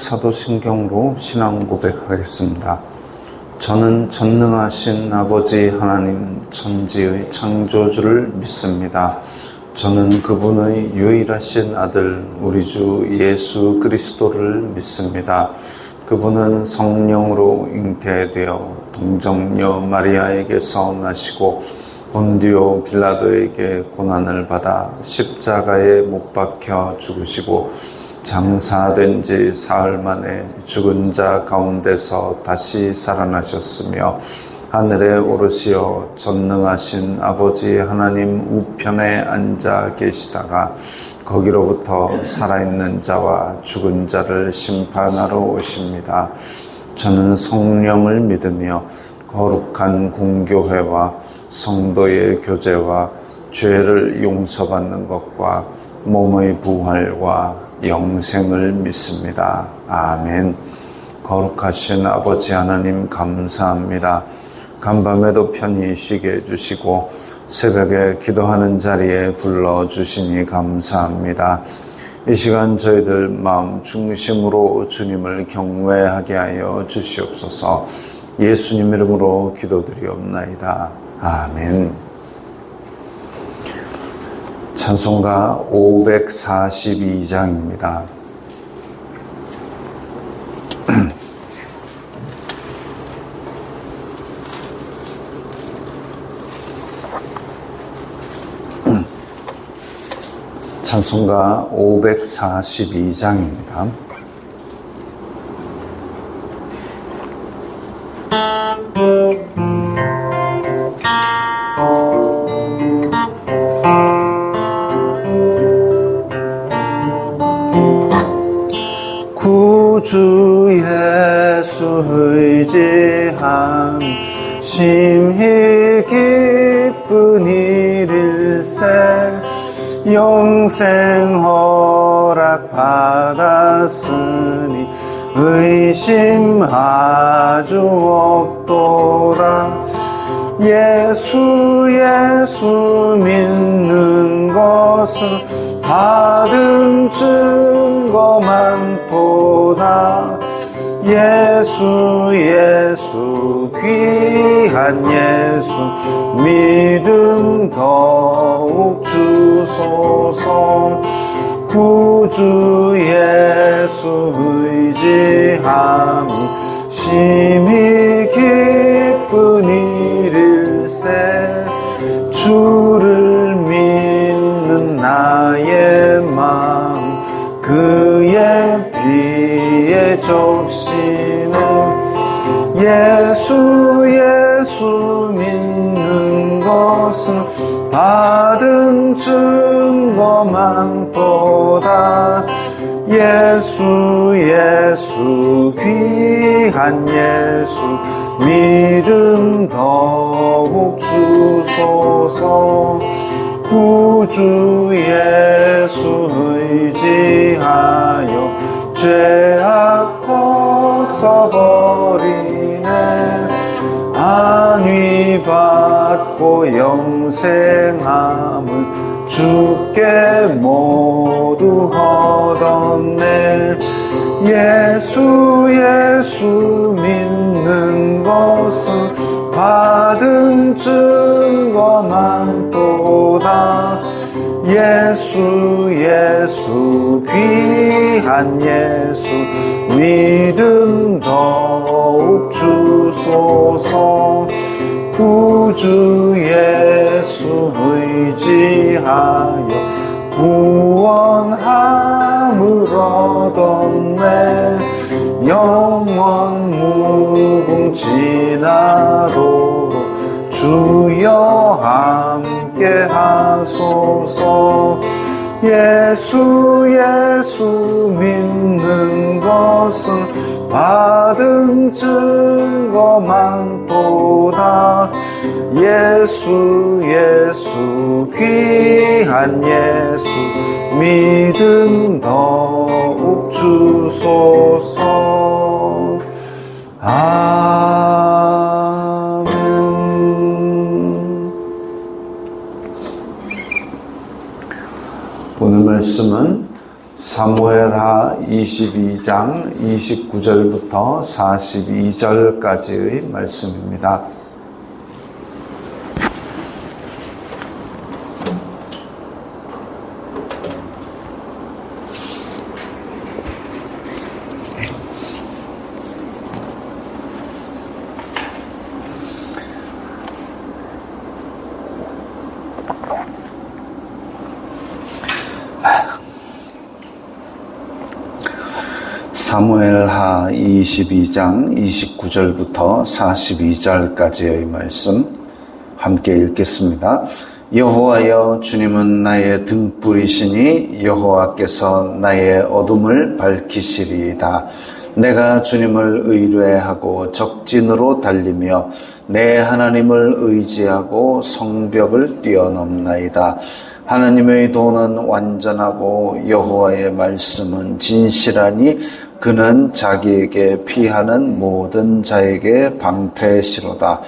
사도신경으로 신앙 고백하겠습니다. 저는 전능하신 아버지 하나님 천지의 창조주를 믿습니다. 저는 그분의 유일하신 아들 우리 주 예수 그리스도를 믿습니다. 그분은 성령으로 잉태되어 동정녀 마리아에게서 나시고 본디오 빌라도에게 고난을 받아 십자가에 못 박혀 죽으시고 장사된 지 사흘 만에 죽은 자 가운데서 다시 살아나셨으며 하늘에 오르시어 전능하신 아버지 하나님 우편에 앉아 계시다가 거기로부터 살아있는 자와 죽은 자를 심판하러 오십니다. 저는 성령을 믿으며 거룩한 공교회와 성도의 교제와 죄를 용서받는 것과 몸의 부활과 영생을 믿습니다. 아멘. 거룩하신 아버지 하나님 감사합니다. 간밤에도 편히 쉬게 해주시고 새벽에 기도하는 자리에 불러주시니 감사합니다. 이 시간 저희들 마음 중심으로 주님을 경외하게 하여 주시옵소서. 예수님 이름으로 기도드리옵나이다. 아멘. 찬송가 542장입니다. 찬송가 542장입니다. 구주 예수 의지함 심히 기쁜 일일세 영생 허락 받았으니 의심 아주 없도다. 예수 믿는 것은 받은 증거만 보다. 예수 귀한 예수 믿음 더욱 주소서. 구주 예수 의지함이 심히 기쁜 일일세. 주를 믿는 나의 마음 그의 피에 적시는 예수 믿는 것은 받은 증거만 보다. 예수 귀한 예수 믿음 더욱 주소서. 구주 예수 의지하여 죄악 벗어버리네. 안위 받고 영생함을 주께 모두 얻었네. 예수 믿는 것은 받은 증거만 보다. 예수 귀한 예수 믿음 더욱 주소서. 구주 예수 의지하여 구원함을 얻었네. 영원 무궁지나도록 주여 함께 하소서. 예수 믿는 것은 받은 증거만 보다. 예수 귀한 예수 믿음 더욱 주소서. 아멘. 오늘 말씀은 사무엘하 22장 29절부터 42절까지의 말씀입니다. 사무엘하 22장 29절부터 42절까지의 말씀 함께 읽겠습니다. 여호와여, 주님은 나의 등불이시니 여호와께서 나의 어둠을 밝히시리이다. 내가 주님을 의뢰하고 적진으로 달리며 내 하나님을 의지하고 성벽을 뛰어넘나이다. 하나님의 도는 완전하고 여호와의 말씀은 진실하니 그는 자기에게 피하는 모든 자에게 방패시로다.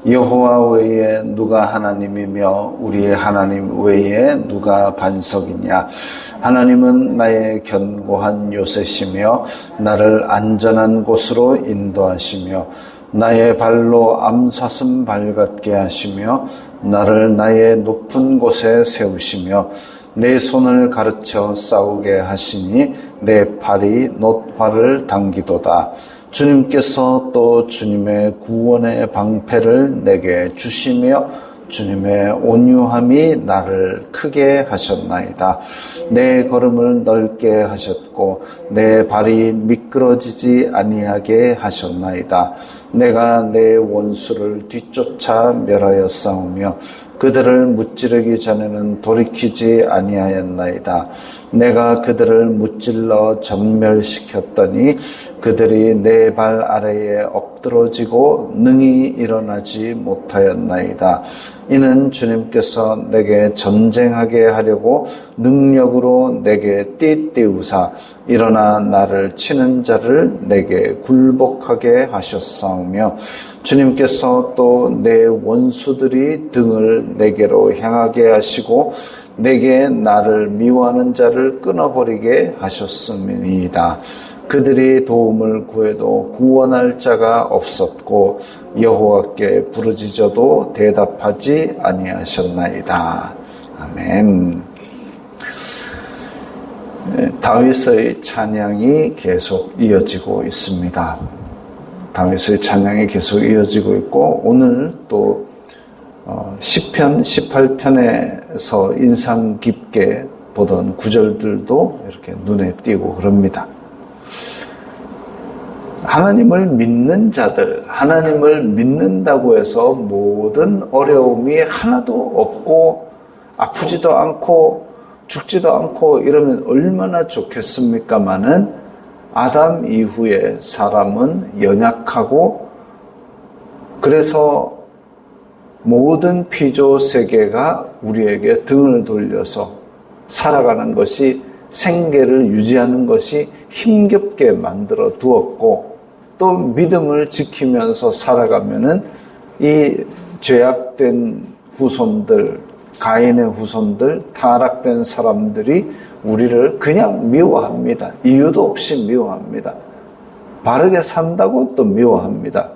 여호와 외에 누가 하나님이며 우리의 하나님 외에 누가 반석이냐. 하나님은 나의 견고한 요새시며 나를 안전한 곳으로 인도하시며 나의 발로 암사슴 발같게 하시며 나를 나의 높은 곳에 세우시며 내 손을 가르쳐 싸우게 하시니 내 팔이 놋활을 당기도다. 주님께서 또 주님의 구원의 방패를 내게 주시며 주님의 온유함이 나를 크게 하셨나이다. 내 걸음을 넓게 하셨고 내 발이 미끄러지지 아니하게 하셨나이다. 내가 내 원수를 뒤쫓아 멸하여 싸우며 그들을 무찌르기 전에는 돌이키지 아니하였나이다. 내가 그들을 무찔러 전멸시켰더니 그들이 내 발 아래에 엎드러지고 능히 일어나지 못하였나이다. 이는 주님께서 내게 전쟁하게 하려고 능력으로 내게 띠띠우사 일어나 나를 치는 자를 내게 굴복하게 하셨사오며 주님께서 또 내 원수들이 등을 내게로 향하게 하시고 내게 나를 미워하는 자를 끊어버리게 하셨음이니이다. 그들이 도움을 구해도 구원할 자가 없었고 여호와께 부르짖어도 대답하지 아니하셨나이다. 아멘. 다윗의 찬양이 계속 이어지고 있습니다. 다윗의 찬양이 계속 이어지고 있고 오늘 또 시편 18편에서 인상 깊게 보던 구절들도 이렇게 눈에 띄고 그럽니다. 하나님을 믿는 자들, 하나님을 믿는다고 해서 모든 어려움이 하나도 없고 아프지도 않고 죽지도 않고 이러면 얼마나 좋겠습니까마는 아담 이후에 사람은 연약하고 그래서 모든 피조 세계가 우리에게 등을 돌려서 살아가는 것이 생계를 유지하는 것이 힘겹게 만들어 두었고 또 믿음을 지키면서 살아가면은 이 죄악된 후손들, 가인의 후손들, 타락된 사람들이 우리를 그냥 미워합니다. 이유도 없이 미워합니다. 바르게 산다고 또 미워합니다.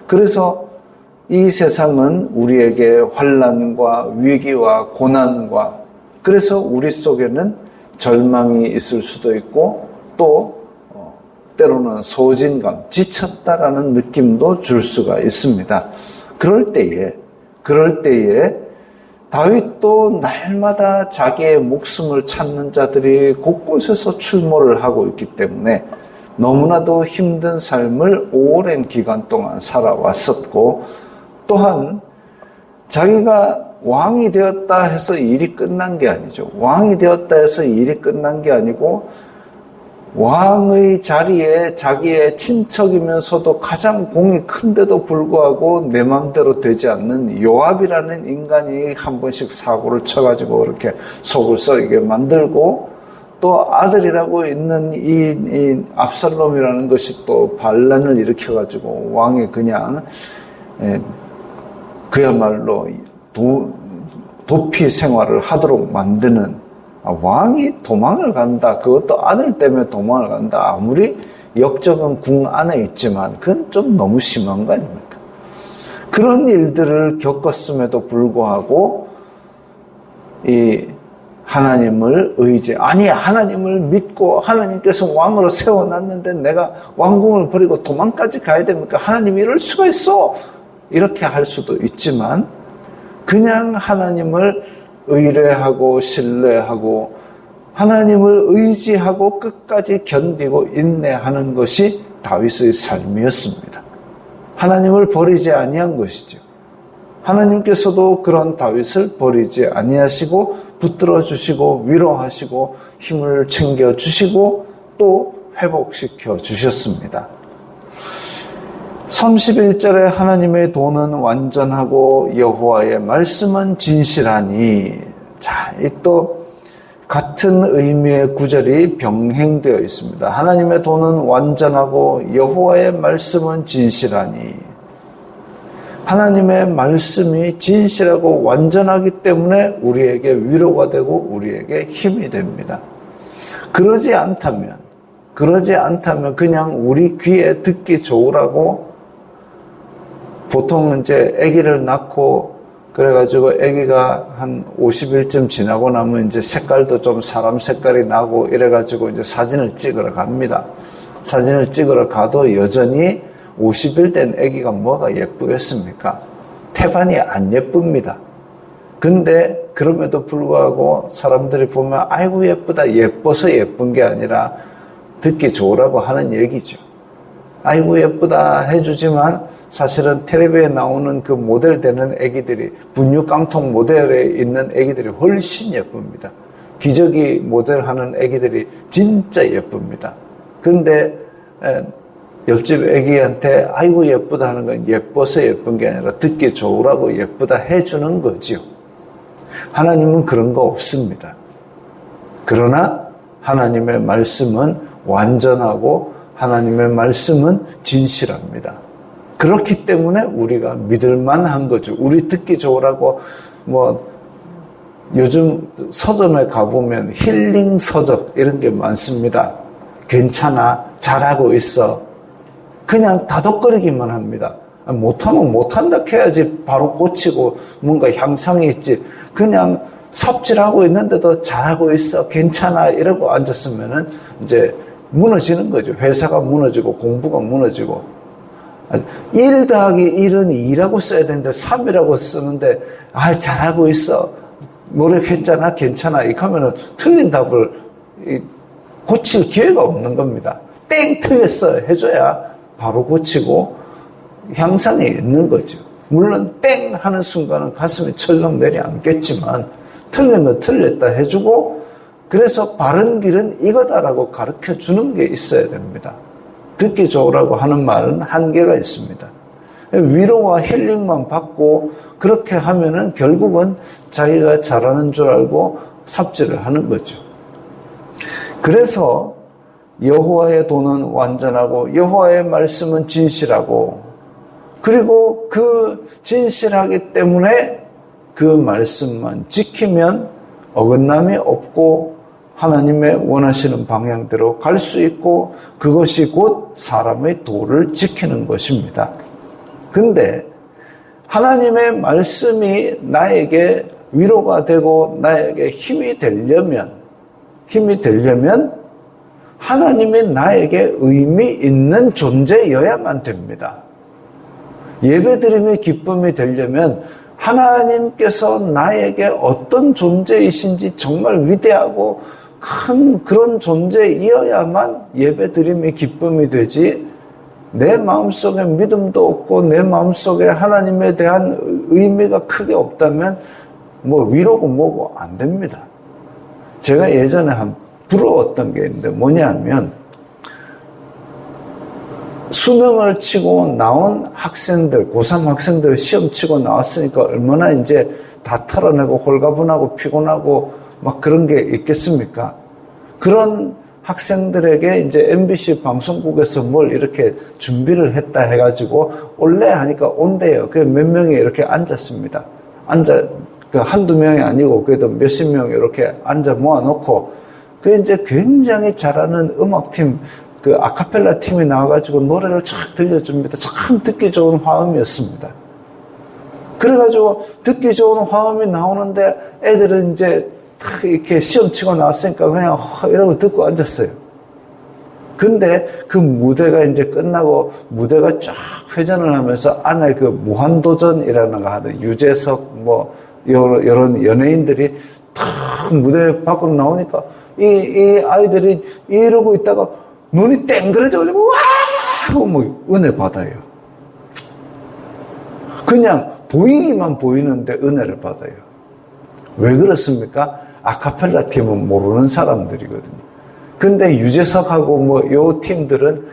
그래서 이 세상은 우리에게 환난과 위기와 고난과 그래서 우리 속에는 절망이 있을 수도 있고 또 때로는 소진감, 지쳤다라는 느낌도 줄 수가 있습니다. 그럴 때에 다윗도 날마다 자기의 목숨을 찾는 자들이 곳곳에서 출몰을 하고 있기 때문에 너무나도 힘든 삶을 오랜 기간 동안 살아왔었고 또한 자기가 왕이 되었다 해서 일이 끝난 게 아니죠. 왕이 되었다 해서 일이 끝난 게 아니고 왕의 자리에 자기의 친척이면서도 가장 공이 큰데도 불구하고 내 마음대로 되지 않는 요압이라는 인간이 한 번씩 사고를 쳐가지고 그렇게 속을 썩이게 만들고 또 아들이라고 있는 이 압살롬이라는 것이 또 반란을 일으켜가지고 왕이 그냥 그야말로 도피 생활을 하도록 만드는 왕이 도망을 간다. 그것도 아들 때문에 도망을 간다. 아무리 역적은 궁 안에 있지만 그건 좀 너무 심한 거 아닙니까? 그런 일들을 겪었음에도 불구하고 이 하나님을 하나님을 믿고 하나님께서 왕으로 세워놨는데 내가 왕궁을 버리고 도망까지 가야 됩니까? 하나님이 이럴 수가 있어! 이렇게 할 수도 있지만 그냥 하나님을 의뢰하고 신뢰하고 하나님을 의지하고 끝까지 견디고 인내하는 것이 다윗의 삶이었습니다. 하나님을 버리지 아니한 것이죠. 하나님께서도 그런 다윗을 버리지 아니하시고 붙들어 주시고 위로하시고 힘을 챙겨 주시고 또 회복시켜 주셨습니다. 31절에 하나님의 도는 완전하고 여호와의 말씀은 진실하니, 자, 이 또 같은 의미의 구절이 병행되어 있습니다. 하나님의 도는 완전하고 여호와의 말씀은 진실하니, 하나님의 말씀이 진실하고 완전하기 때문에 우리에게 위로가 되고 우리에게 힘이 됩니다. 그러지 않다면 그냥 우리 귀에 듣기 좋으라고 보통 이제 아기를 낳고 그래가지고 아기가 한 50일쯤 지나고 나면 이제 색깔도 좀 사람 색깔이 나고 이래가지고 이제 사진을 찍으러 갑니다. 사진을 찍으러 가도 여전히 50일 된 아기가 뭐가 예쁘겠습니까? 태반이 안 예쁩니다. 근데 그럼에도 불구하고 사람들이 보면 아이고 예쁘다, 예뻐서 예쁜 게 아니라 듣기 좋으라고 하는 얘기죠. 아이고 예쁘다 해주지만 사실은 텔레비에 나오는 그 모델 되는 애기들이, 분유 깡통 모델에 있는 애기들이 훨씬 예쁩니다. 기저귀 모델하는 애기들이 진짜 예쁩니다. 근데 옆집 애기한테 아이고 예쁘다 하는 건 예뻐서 예쁜 게 아니라 듣기 좋으라고 예쁘다 해주는 거지요. 하나님은 그런 거 없습니다. 그러나 하나님의 말씀은 완전하고 하나님의 말씀은 진실합니다. 그렇기 때문에 우리가 믿을만한 거죠. 우리 듣기 좋으라고 요즘 서점에 가보면 힐링 서적 이런 게 많습니다. 괜찮아, 잘하고 있어. 그냥 다독거리기만 합니다. 못하면 못한다 해야지 바로 고치고 뭔가 향상이 있지. 그냥 삽질하고 있는데도 잘하고 있어, 괜찮아 이러고 앉았으면은 이제 무너지는 거죠. 회사가 무너지고 공부가 무너지고. 1 더하기 1은 2라고 써야 되는데 3이라고 쓰는데 잘하고 있어, 노력했잖아, 괜찮아 이렇게 하면은 틀린 답을 고칠 기회가 없는 겁니다. 땡 틀렸어 해줘야 바로 고치고 향상이 있는 거죠. 물론 땡 하는 순간은 가슴이 철렁 내려앉겠지만 틀린 건 틀렸다 해주고, 그래서 바른 길은 이거다라고 가르쳐 주는 게 있어야 됩니다. 듣기 좋으라고 하는 말은 한계가 있습니다. 위로와 힐링만 받고 그렇게 하면은 결국은 자기가 잘하는 줄 알고 삽질을 하는 거죠. 그래서 여호와의 도는 완전하고 여호와의 말씀은 진실하고, 그리고 그 진실하기 때문에 그 말씀만 지키면 어긋남이 없고 하나님의 원하시는 방향대로 갈 수 있고 그것이 곧 사람의 도를 지키는 것입니다. 근데 하나님의 말씀이 나에게 위로가 되고 나에게 힘이 되려면 하나님이 나에게 의미 있는 존재여야만 됩니다. 예배드림의 기쁨이 되려면 하나님께서 나에게 어떤 존재이신지 정말 위대하고 큰 그런 존재이어야만 예배드림의 기쁨이 되지, 내 마음속에 믿음도 없고 내 마음속에 하나님에 대한 의미가 크게 없다면 위로고 뭐고 안 됩니다. 제가 예전에 부러웠던 게 있는데 뭐냐면, 수능을 치고 나온 학생들, 고3 학생들 시험 치고 나왔으니까 얼마나 이제 다 털어내고 홀가분하고 피곤하고 막 그런 게 있겠습니까? 그런 학생들에게 이제 MBC 방송국에서 뭘 이렇게 준비를 했다 해가지고 올래 하니까 온대요. 그 몇 명이 이렇게 앉았습니다. 그 한두 명이 아니고 그래도 몇십 명 이렇게 앉아 모아놓고 그 이제 굉장히 잘하는 음악팀 그 아카펠라 팀이 나와가지고 노래를 쫙 들려줍니다. 참 듣기 좋은 화음이었습니다. 그래가지고 듣기 좋은 화음이 나오는데 애들은 이제 딱 이렇게 시험 치고 나왔으니까 그냥 이러고 듣고 앉았어요. 근데 그 무대가 이제 끝나고 무대가 쫙 회전을 하면서 안에 그 무한도전이라는 거 하는 유재석 뭐 이런 연예인들이 탁 무대 밖으로 나오니까 이 아이들이 이러고 있다가 눈이 땡그레져가지고 와 하고 뭐 은혜 받아요. 그냥 보이기만 보이는데 은혜를 받아요. 왜 그렇습니까? 아카펠라 팀은 모르는 사람들이거든요. 근데 유재석하고 뭐 요 팀들은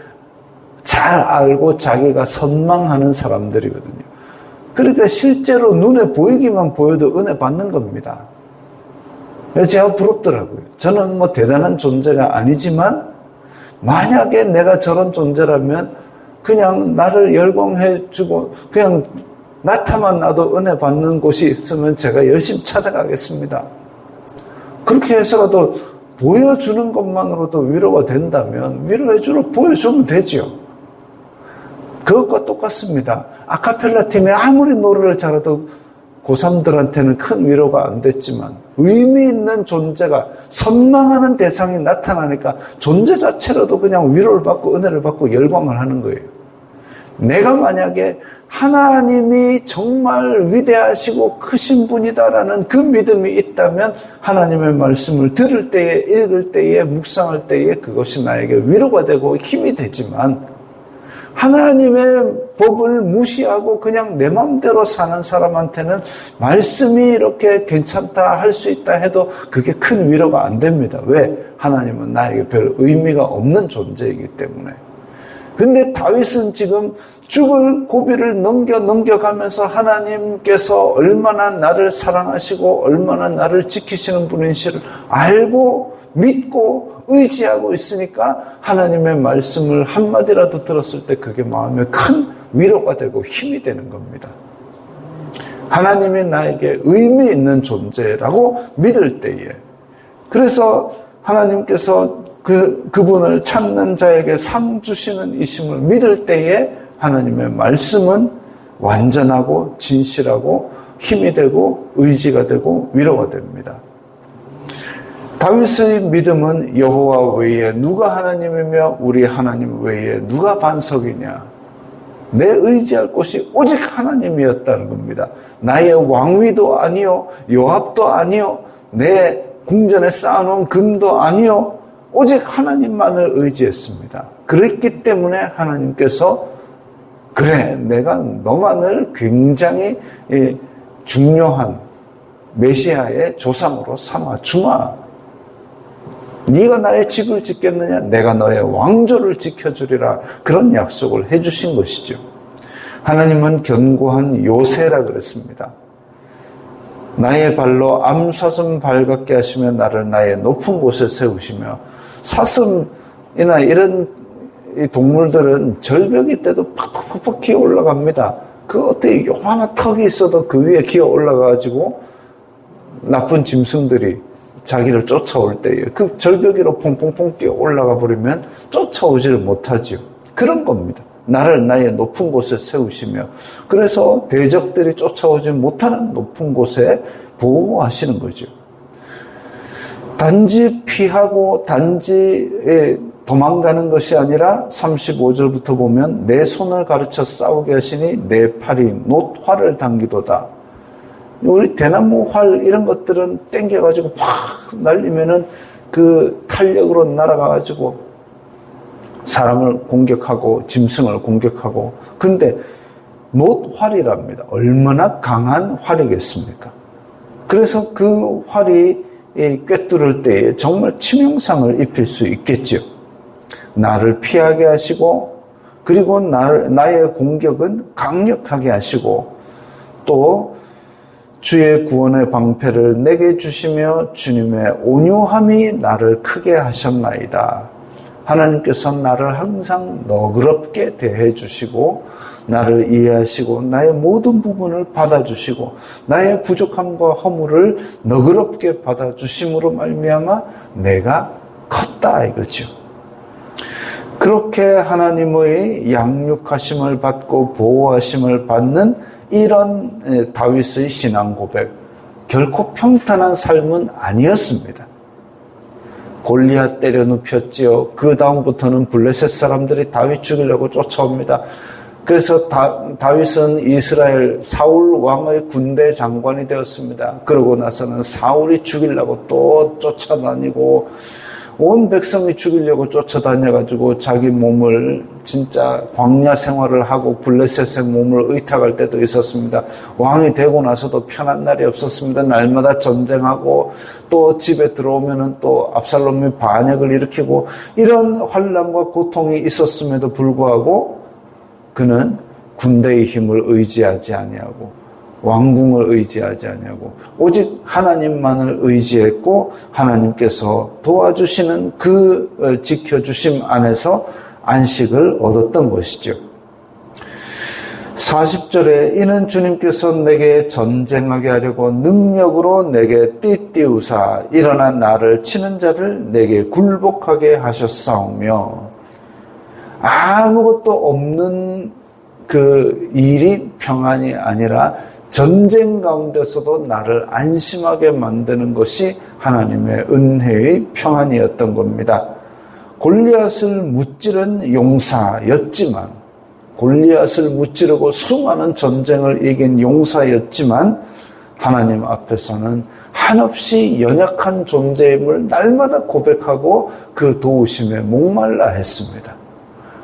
잘 알고 자기가 선망하는 사람들이거든요. 그러니까 실제로 눈에 보이기만 보여도 은혜 받는 겁니다. 제가 부럽더라고요. 저는 뭐 대단한 존재가 아니지만 만약에 내가 저런 존재라면 그냥 나를 열광해주고 그냥 나타만 나도 은혜 받는 곳이 있으면 제가 열심히 찾아가겠습니다. 그렇게 해서라도 보여주는 것만으로도 위로가 된다면 위로해주러 보여주면 되죠. 그것과 똑같습니다. 아카펠라 팀이 아무리 노래를 잘해도 고3들한테는 큰 위로가 안 됐지만 의미 있는 존재가 선망하는 대상이 나타나니까 존재 자체로도 그냥 위로를 받고 은혜를 받고 열광을 하는 거예요. 내가 만약에 하나님이 정말 위대하시고 크신 분이다라는 그 믿음이 있다면 하나님의 말씀을 들을 때에 읽을 때에 묵상할 때에 그것이 나에게 위로가 되고 힘이 되지만 하나님의 법을 무시하고 그냥 내 마음대로 사는 사람한테는 말씀이 이렇게 괜찮다 할 수 있다 해도 그게 큰 위로가 안 됩니다. 왜? 하나님은 나에게 별 의미가 없는 존재이기 때문에. 근데 다윗은 지금 죽을 고비를 넘겨가면서 하나님께서 얼마나 나를 사랑하시고 얼마나 나를 지키시는 분인지를 알고 믿고 의지하고 있으니까 하나님의 말씀을 한마디라도 들었을 때 그게 마음에 큰 위로가 되고 힘이 되는 겁니다. 하나님이 나에게 의미 있는 존재라고 믿을 때에 그래서 하나님께서 그분을 찾는 자에게 상 주시는 이심을 믿을 때에 하나님의 말씀은 완전하고 진실하고 힘이 되고 의지가 되고 위로가 됩니다. 다윗의 믿음은 여호와 외에 누가 하나님이며 우리 하나님 외에 누가 반석이냐. 내 의지할 곳이 오직 하나님이었다는 겁니다. 나의 왕위도 아니요 요압도 아니요 내 궁전에 쌓아놓은 금도 아니요 오직 하나님만을 의지했습니다. 그랬기 때문에 하나님께서 그래 내가 너만을 굉장히 중요한 메시아의 조상으로 삼아주마. 네가 나의 집을 짓겠느냐? 내가 너의 왕조를 지켜주리라. 그런 약속을 해주신 것이죠. 하나님은 견고한 요새라 그랬습니다. 나의 발로 암사슴 발같게 하시며 나를 나의 높은 곳에 세우시며 사슴이나 이런 동물들은 절벽이 때도 팍팍팍 기어 올라갑니다. 그 어떻게 요만한 턱이 있어도 그 위에 기어 올라가가지고 나쁜 짐승들이 자기를 쫓아올 때에 그 절벽 위로 퐁퐁퐁 뛰어 올라가 버리면 쫓아오지를 못하죠. 그런 겁니다. 나를 나의 높은 곳에 세우시며 그래서 대적들이 쫓아오지 못하는 높은 곳에 보호하시는 거죠. 단지 피하고 단지 도망가는 것이 아니라 35절부터 보면 내 손을 가르쳐 싸우게 하시니 내 팔이 놋활을 당기도다. 우리 대나무 활 이런 것들은 땡겨가지고 확 날리면은 그 탄력으로 날아가가지고 사람을 공격하고 짐승을 공격하고 근데 놋활이랍니다. 얼마나 강한 활이겠습니까? 그래서 그 활이 꿰뚫을 때에 정말 치명상을 입힐 수 있겠죠. 나를 피하게 하시고 그리고 나의 공격은 강력하게 하시고 또 주의 구원의 방패를 내게 주시며 주님의 온유함이 나를 크게 하셨나이다. 하나님께서 나를 항상 너그럽게 대해 주시고 나를 이해하시고 나의 모든 부분을 받아주시고 나의 부족함과 허물을 너그럽게 받아주심으로 말미암아 내가 컸다 이거죠. 그렇게 하나님의 양육하심을 받고 보호하심을 받는 이런 다윗의 신앙 고백, 결코 평탄한 삶은 아니었습니다. 골리앗 때려 눕혔지요. 그 다음부터는 블레셋 사람들이 다윗 죽이려고 쫓아옵니다. 그래서 다윗은 이스라엘 사울 왕의 군대 장관이 되었습니다. 그러고 나서는 사울이 죽이려고 또 쫓아다니고 온 백성이 죽이려고 쫓아다녀가지고 자기 몸을 진짜 광야 생활을 하고 블레셋의 몸을 의탁할 때도 있었습니다. 왕이 되고 나서도 편한 날이 없었습니다. 날마다 전쟁하고 또 집에 들어오면은 또 압살롬이 반역을 일으키고 이런 환난과 고통이 있었음에도 불구하고 그는 군대의 힘을 의지하지 아니하고 왕궁을 의지하지 아니하고 오직 하나님만을 의지했고 하나님께서 도와주시는 그 지켜주심 안에서 안식을 얻었던 것이죠. 40절에 이는 주님께서 내게 전쟁하게 하려고 능력으로 내게 띠띠우사 일어나 나를 치는 자를 내게 굴복하게 하셨사오며 아무것도 없는 그 일이 평안이 아니라 전쟁 가운데서도 나를 안심하게 만드는 것이 하나님의 은혜의 평안이었던 겁니다. 골리앗을 무찌른 용사였지만 골리앗을 무찌르고 수많은 전쟁을 이긴 용사였지만 하나님 앞에서는 한없이 연약한 존재임을 날마다 고백하고 그 도우심에 목말라 했습니다.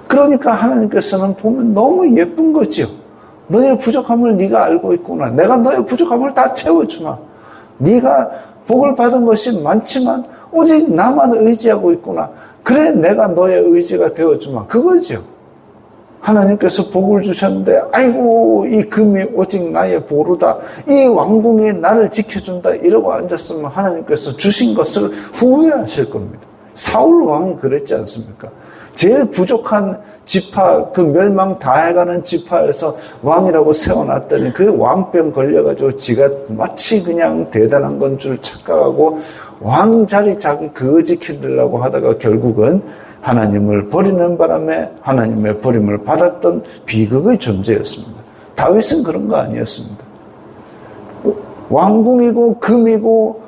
그러니까 하나님께서는 보면 너무 예쁜 거지요. 너의 부족함을 네가 알고 있구나. 내가 너의 부족함을 다 채워주마. 네가 복을 받은 것이 많지만 오직 나만 의지하고 있구나. 그래 내가 너의 의지가 되어주마. 그거죠. 하나님께서 복을 주셨는데 아이고 이 금이 오직 나의 보루다. 이 왕궁이 나를 지켜준다. 이러고 앉았으면 하나님께서 주신 것을 후회하실 겁니다. 사울 왕이 그랬지 않습니까? 제일 부족한 지파, 그 멸망 다 해가는 지파에서 왕이라고 세워놨더니 그 왕병 걸려가지고 지가 마치 그냥 대단한 건 줄 착각하고 왕자리 자기 그거 지키려고 하다가 결국은 하나님을 버리는 바람에 하나님의 버림을 받았던 비극의 존재였습니다. 다윗은 그런 거 아니었습니다. 왕궁이고 금이고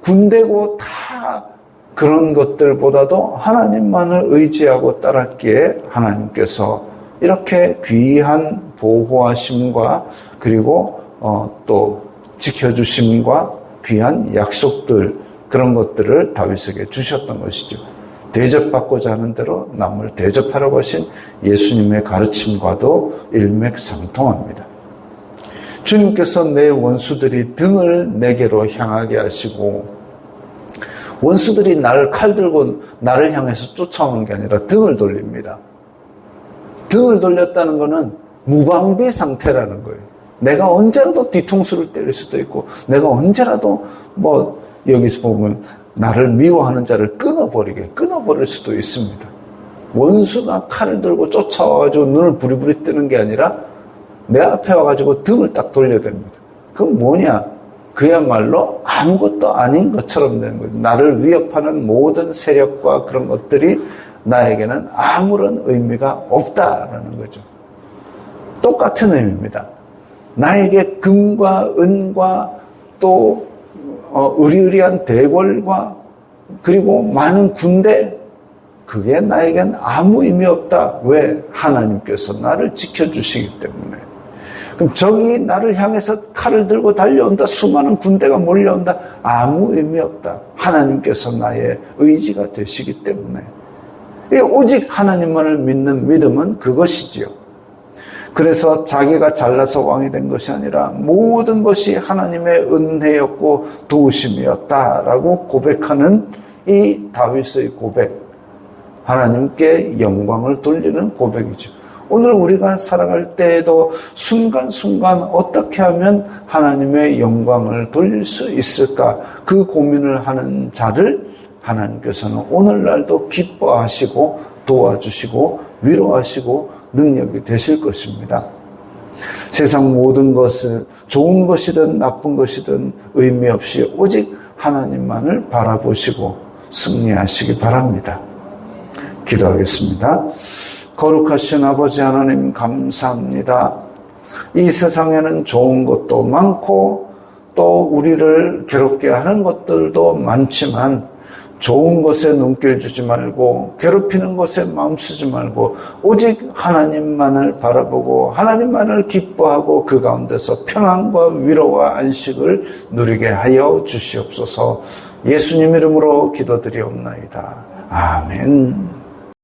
군대고 다 그런 것들보다도 하나님만을 의지하고 따랐기에 하나님께서 이렇게 귀한 보호하심과 그리고 또 지켜주심과 귀한 약속들 그런 것들을 다윗에게 주셨던 것이죠. 대접받고자 하는 대로 남을 대접하라고 하신 예수님의 가르침과도 일맥상통합니다. 주님께서 내 원수들이 등을 내게로 향하게 하시고 원수들이 나를 칼 들고 나를 향해서 쫓아오는 게 아니라 등을 돌립니다. 등을 돌렸다는 것은 무방비 상태라는 거예요. 내가 언제라도 뒤통수를 때릴 수도 있고 내가 언제라도 여기서 보면 나를 미워하는 자를 끊어버릴 수도 있습니다. 원수가 칼을 들고 쫓아와가지고 눈을 부리부리 뜨는 게 아니라 내 앞에 와가지고 등을 딱 돌려야 됩니다. 그건 뭐냐? 그야말로 아무것도 아닌 것처럼 되는 거죠. 나를 위협하는 모든 세력과 그런 것들이 나에게는 아무런 의미가 없다라는 거죠. 똑같은 의미입니다. 나에게 금과 은과 또 의리의리한 대궐과 그리고 많은 군대 그게 나에겐 아무 의미 없다. 왜? 하나님께서 나를 지켜주시기 때문에. 그럼 적이 나를 향해서 칼을 들고 달려온다. 수많은 군대가 몰려온다. 아무 의미 없다. 하나님께서 나의 의지가 되시기 때문에. 오직 하나님만을 믿는 믿음은 그것이지요. 그래서 자기가 잘나서 왕이 된 것이 아니라 모든 것이 하나님의 은혜였고 도우심이었다라고 고백하는 이 다윗의 고백. 하나님께 영광을 돌리는 고백이죠. 오늘 우리가 살아갈 때에도 순간순간 어떻게 하면 하나님의 영광을 돌릴 수 있을까? 그 고민을 하는 자를 하나님께서는 오늘날도 기뻐하시고 도와주시고 위로하시고 능력이 되실 것입니다. 세상 모든 것을 좋은 것이든 나쁜 것이든 의미 없이 오직 하나님만을 바라보시고 승리하시기 바랍니다. 기도하겠습니다. 거룩하신 아버지 하나님 감사합니다. 이 세상에는 좋은 것도 많고 또 우리를 괴롭게 하는 것들도 많지만 좋은 것에 눈길 주지 말고 괴롭히는 것에 마음 쓰지 말고 오직 하나님만을 바라보고 하나님만을 기뻐하고 그 가운데서 평안과 위로와 안식을 누리게 하여 주시옵소서. 예수님 이름으로 기도드리옵나이다. 아멘.